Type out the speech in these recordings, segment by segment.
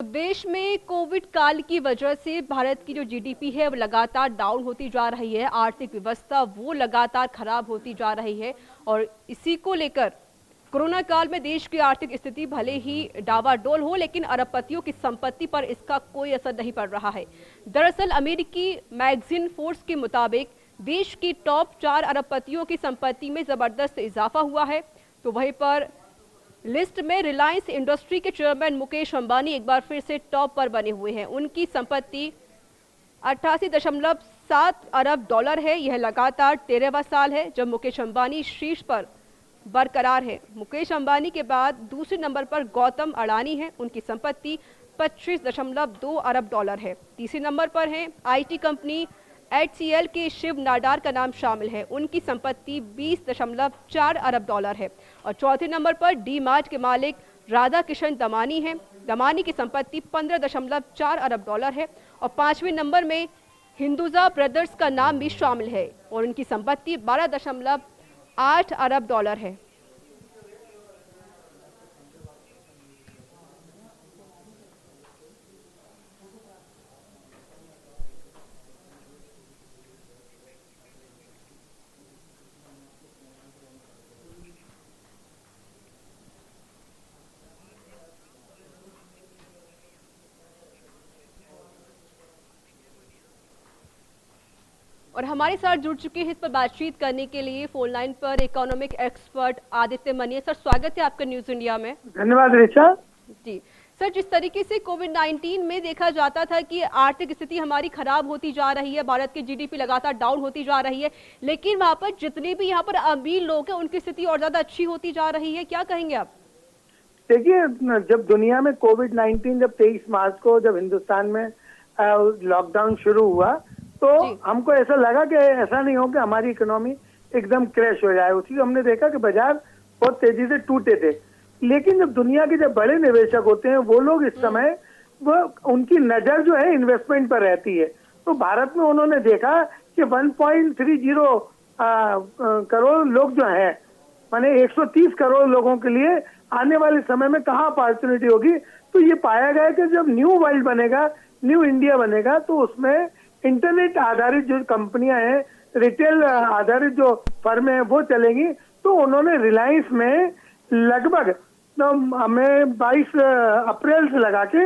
देश में कोविड काल की वजह से भारत की जो जीडीपी है वो लगातार डाउन होती जा रही है। आर्थिक व्यवस्था वो लगातार खराब होती जा रही है और इसी को लेकर कोरोना काल में देश की आर्थिक स्थिति भले ही डावाडोल हो, लेकिन अरबपतियों की संपत्ति पर इसका कोई असर नहीं पड़ रहा है। दरअसल अमेरिकी मैगजीन फोर्ब्स के मुताबिक देश की टॉप 4 अरबपतियों की संपत्ति में जबरदस्त इजाफा हुआ है। तो वहीं पर लिस्ट में रिलायंस इंडस्ट्री के चेयरमैन मुकेश अंबानी एक बार फिर से टॉप पर बने हुए हैं। उनकी संपत्ति 88.7 अरब डॉलर है। यह लगातार 13वां साल है जब मुकेश अंबानी शीर्ष पर बरकरार है। मुकेश अंबानी के बाद दूसरे नंबर पर गौतम अडानी है। उनकी संपत्ति 25.2 अरब डॉलर है। तीसरे नंबर पर है आईटी कंपनी HCL के शिव नाडार का नाम शामिल है। उनकी संपत्ति 20.4 अरब डॉलर है। और चौथे नंबर पर डी मार्ट के मालिक राधा किशन दमानी हैं। दमानी की संपत्ति 15.4 अरब डॉलर है। और पांचवें नंबर में हिंदुजा ब्रदर्स का नाम भी शामिल है और उनकी संपत्ति 12.8 अरब डॉलर है। और हमारे साथ जुड़ चुके हैं इस पर बातचीत करने के लिए फोन लाइन पर economic expert Aditya money. Sir, स्वागत है आपका न्यूज इंडिया में। धन्यवाद ऋचा जी सर, जिस तरीके से कोविड-19 में देखा जाता था कि आर्थिक स्थिति हमारी खराब होती जा रही है, भारत की जीडीपी लगातार डाउन होती जा रही है, लेकिन वहां पर जितने भी यहाँ पर अमीर लोग हैं उनकी स्थिति और ज्यादा अच्छी होती जा रही है। क्या कहेंगे आप? देखिए, जब दुनिया में कोविड-19 जब 23 मार्च को जब हिंदुस्तान में लॉकडाउन शुरू हुआ तो हमको ऐसा लगा कि ऐसा नहीं हो कि हमारी इकोनॉमी एकदम क्रैश हो जाए। उसी हमने देखा कि बाजार बहुत तेजी से टूटे थे। लेकिन जब दुनिया के जब बड़े निवेशक होते हैं वो लोग इस समय वो उनकी नजर जो है इन्वेस्टमेंट पर रहती है। तो भारत में उन्होंने देखा कि 1.30 करोड़ लोग जो हैं, माने 130 करोड़ लोगों के लिए आने वाले समय में कहाँ अपॉर्चुनिटी होगी। तो ये पाया गया कि जब न्यू वर्ल्ड बनेगा, न्यू इंडिया बनेगा, तो उसमें इंटरनेट आधारित जो कंपनियां हैं, रिटेल आधारित जो फर्म है वो चलेंगी। तो उन्होंने रिलायंस में लगभग हमें 22 अप्रैल से लगा के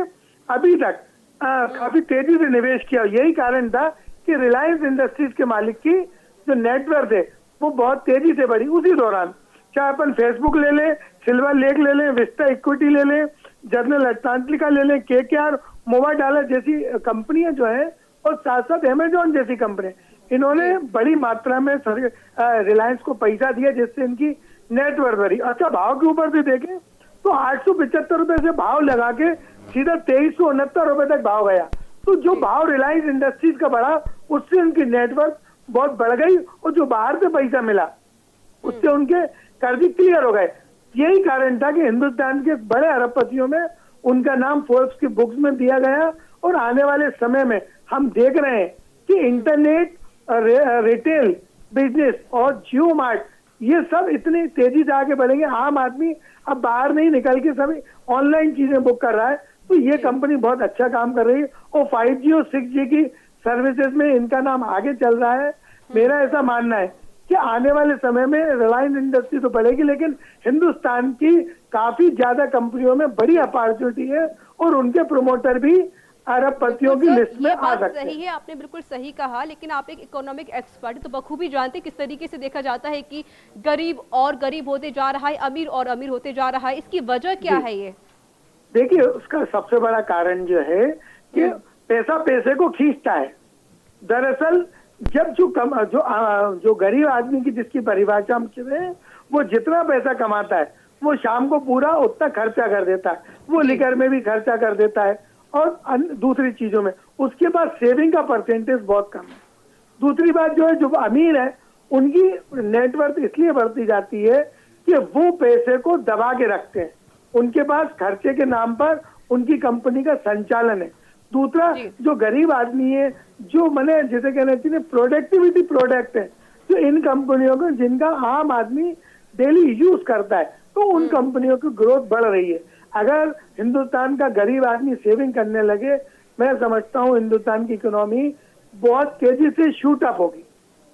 अभी तक काफी तेजी से निवेश किया। यही कारण था कि रिलायंस इंडस्ट्रीज के मालिक की जो नेटवर्थ है वो बहुत तेजी से बढ़ी। उसी दौरान चाहे अपन फेसबुक ले लें, सिल्वर लेक ले लें, विस्टा इक्विटी ले लें, जर्नल अटलांटिका ले लें, KKR, मोबाडाला जैसी कंपनियां जो है, और साथ साथ अमेजॉन जैसी कंपनी, इन्होंने बड़ी मात्रा में रिलायंस को पैसा दिया जिससे इनकी नेटवर्थ बढ़ी। अच्छा, भाव के ऊपर भी देखें तो 875 रुपए से भाव लगा के सीधा 2369 रुपए तक भाव गया। तो जो भाव रिलायंस इंडस्ट्रीज का बढ़ा उससे उनकी नेटवर्थ बहुत बढ़ गई और जो बाहर से पैसा मिला उससे उनके कर्ज क्लियर हो गए। यही कारण था कि हिंदुस्तान के बड़े अरबपतियों में उनका नाम फोर्ब्स की बुक्स में दिया गया। और आने वाले समय में हम देख रहे हैं कि इंटरनेट, रिटेल बिजनेस और जियो मार्ट ये सब इतनी तेजी से आगे बढ़ेंगे। आम आदमी अब बाहर नहीं निकल के सभी ऑनलाइन चीजें बुक कर रहा है। तो ये कंपनी बहुत अच्छा काम कर रही है और 5G और 6G की सर्विसेज में इनका नाम आगे चल रहा है। मेरा ऐसा मानना है कि आने वाले समय में रिलायंस इंडस्ट्री तो बढ़ेगी, लेकिन हिंदुस्तान की काफी ज्यादा कंपनियों में बड़ी अपॉर्चुनिटी है और उनके प्रमोटर भी अरबपतियों की लिस्ट में आ सकते हैं। सही है, आपने बिल्कुल सही कहा, लेकिन आप एक इकोनॉमिक एक्सपर्ट तो बखूबी जानते हैं किस तरीके से देखा जाता है कि गरीब और गरीब होते जा रहा है, अमीर और अमीर होते जा रहा है। इसकी वजह क्या है? ये देखिए, उसका सबसे बड़ा कारण जो है कि पैसा पैसे को खींचता है। दरअसल जब जो गरीब आदमी की जिसकी परिभाषा हम करें, वो जितना पैसा कमाता है वो शाम को पूरा उतना खर्चा कर देता है। वो लिकर में भी खर्चा कर देता है और दूसरी चीजों में उसके पास सेविंग का परसेंटेज बहुत कम है। दूसरी बात जो है, जो अमीर है उनकी नेटवर्थ इसलिए बढ़ती जाती है कि वो पैसे को दबा के रखते हैं। उनके पास खर्चे के नाम पर उनकी कंपनी का संचालन है। दूसरा, जो गरीब आदमी है, जो मैंने जैसे कहना चाहिए प्रोडक्टिविटी प्रोडक्ट है जो इन कंपनियों को, जिनका आम आदमी डेली यूज करता है, तो उन कंपनियों की ग्रोथ बढ़ रही है। अगर हिंदुस्तान का गरीब आदमी सेविंग करने लगे, मैं समझता हूँ हिंदुस्तान की इकोनॉमी बहुत तेजी से शूट अप होगी।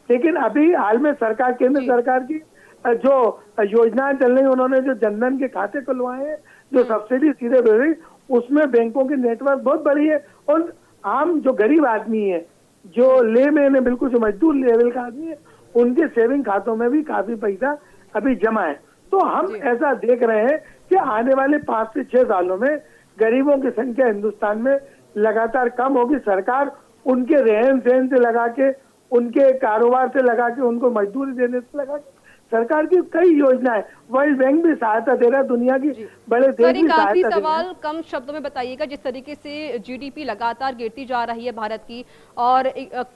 लेकिन अभी हाल में सरकार, केंद्र सरकार की जो योजनाएं चल रही, उन्होंने जो जनधन के खाते खुलवाए हैं, जो सब्सिडी सीधे दे रही, उसमें बैंकों की नेटवर्क बहुत बड़ी है। और आम जो गरीब आदमी है, जो ले में बिल्कुल जो मजदूर लेवल का आदमी है, उनके सेविंग खातों में भी काफी पैसा अभी जमा है। तो हम ऐसा देख रहे हैं कि आने वाले 5 से 6 सालों में गरीबों की संख्या हिंदुस्तान में लगातार कम होगी। सरकार उनके रहन सहन से लगा के, उनके कारोबार से लगा के, उनको मजदूरी देने से लगा के, सरकार की कई योजनाएं, वर्ल्ड बैंक भी सहायता दे रहा है, दुनिया की बड़े देश भी सहायता दे रहे हैं। सवाल कम शब्दों में बताइएगा, जिस तरीके से जीडीपी लगातार गिरती जा रही है भारत की और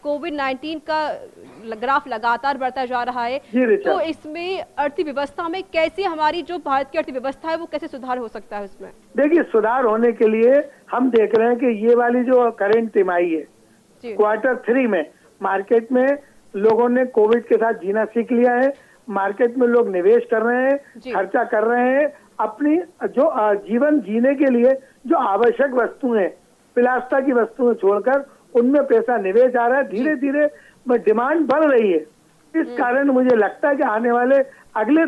कोविड-19 का ग्राफ लगातार बढ़ता जा रहा है, तो इसमें अर्थव्यवस्था में कैसे हमारी जो भारत की अर्थव्यवस्था है वो कैसे सुधार हो सकता है उसमें? देखिए, सुधार होने के लिए हम देख रहे हैं कि ये वाली जो करंट तिमाही है, क्वार्टर 3 में मार्केट में लोगों ने कोविड के साथ जीना सीख लिया है। मार्केट में लोग निवेश कर रहे हैं, खर्चा कर रहे हैं, अपनी जो जीवन जीने के लिए जो आवश्यक वस्तुएं, विलासिता की वस्तुएं छोड़कर उनमें पैसा निवेश आ रहा है। धीरे धीरे डिमांड बढ़ रही है। इस कारण मुझे लगता है कि आने वाले अगले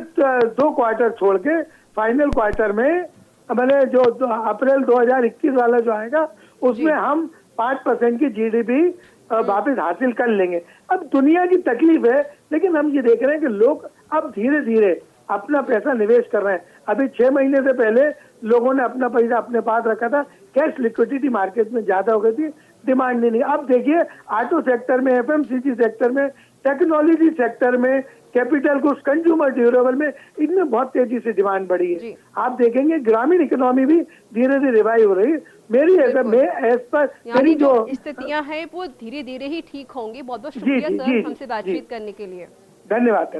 2 क्वार्टर छोड़ के फाइनल क्वार्टर में, मैंने जो अप्रैल 2021 वाला जो आएगा, उसमें हम 5% की जीडीपी वापस हासिल कर लेंगे। अब दुनिया की तकलीफ है, लेकिन हम ये देख रहे हैं कि लोग अब धीरे धीरे अपना पैसा निवेश कर रहे हैं। अभी 6 महीने से पहले लोगों ने अपना पैसा अपने पास रखा था, कैश लिक्विडिटी मार्केट में ज्यादा हो गई थी, डिमांड नहीं। अब देखिए, ऑटो सेक्टर में, एफएमसीजी सेक्टर में, टेक्नोलॉजी सेक्टर में, कैपिटल गुड्स, कंज्यूमर ड्यूरेबल में, इनमें बहुत तेजी से डिमांड बढ़ी है। आप देखेंगे ग्रामीण इकोनॉमी भी धीरे धीरे रिवाइव हो रही है। मेरी मेरी जो स्थितियां हैं वो धीरे धीरे ही ठीक होंगी। बहुत बहुत शुक्रिया सर हमसे बातचीत करने के लिए। धन्यवाद।